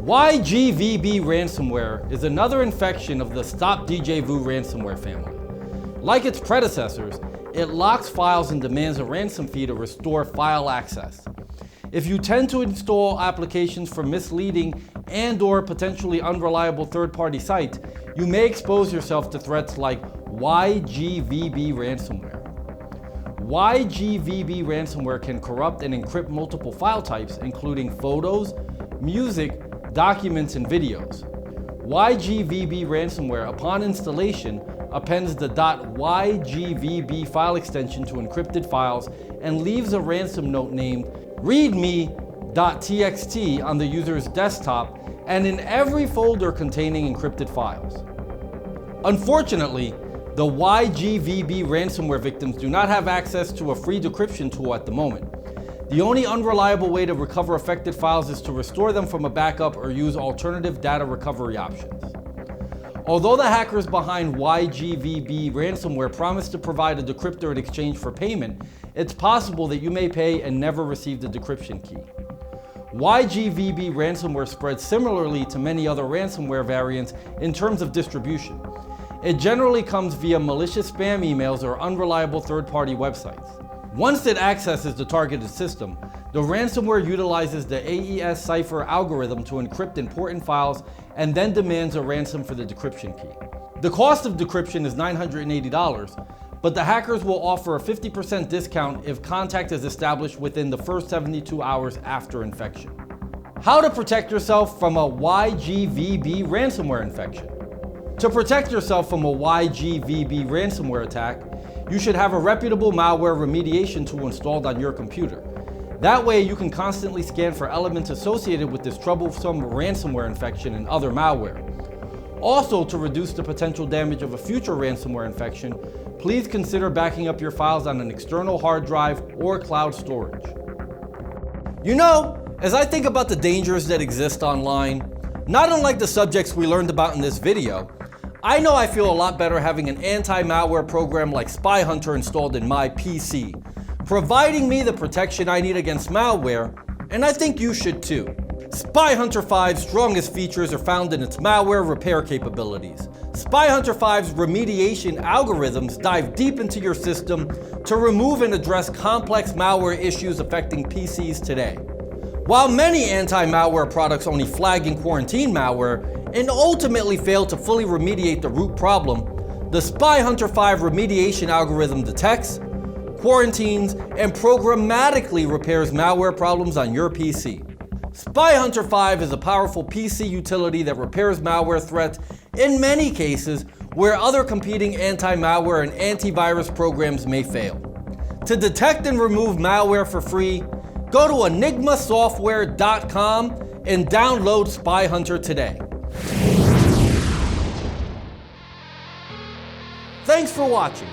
YGVB Ransomware is another infection of the Djvu Ransomware family. Like its predecessors, it locks files and demands a ransom fee to restore file access. If you tend to install applications from misleading and/or potentially unreliable third-party sites, you may expose yourself to threats like YGVB Ransomware. YGVB Ransomware can corrupt and encrypt multiple file types, including photos, music, documents, and videos. YGVB Ransomware, upon installation, appends the .ygvb file extension to encrypted files and leaves a ransom note named README.txt on the user's desktop and in every folder containing encrypted files. Unfortunately, the YGVB ransomware victims do not have access to a free decryption tool at the moment. The only unreliable way to recover affected files is to restore them from a backup or use alternative data recovery options. Although the hackers behind YGVB ransomware promise to provide a decryptor in exchange for payment, it's possible that you may pay and never receive the decryption key. YGVB ransomware spreads similarly to many other ransomware variants in terms of distribution. It generally comes via malicious spam emails or unreliable third-party websites. Once it accesses the targeted system, the ransomware utilizes the AES cipher algorithm to encrypt important files and then demands a ransom for the decryption key. The cost of decryption is $980, but the hackers will offer a 50% discount if contact is established within the first 72 hours after infection. How to protect yourself from a YGVB ransomware infection? To protect yourself from a YGVB ransomware attack, you should have a reputable malware remediation tool installed on your computer. That way you can constantly scan for elements associated with this troublesome ransomware infection and other malware. Also, to reduce the potential damage of a future ransomware infection, please consider backing up your files on an external hard drive or cloud storage. You know, as I think about the dangers that exist online, not unlike the subjects we learned about in this video, I know I feel a lot better having an anti-malware program like SpyHunter installed in my PC, providing me the protection I need against malware, and I think you should too. SpyHunter 5's strongest features are found in its malware repair capabilities. SpyHunter 5's remediation algorithms dive deep into your system to remove and address complex malware issues affecting PCs today. While many anti-malware products only flag and quarantine malware and ultimately fail to fully remediate the root problem, the SpyHunter 5 remediation algorithm detects, quarantines, and programmatically repairs malware problems on your PC. SpyHunter 5 is a powerful PC utility that repairs malware threats in many cases where other competing anti-malware and antivirus programs may fail. To detect and remove malware for free, go to enigmasoftware.com and download SpyHunter today. Thanks for watching.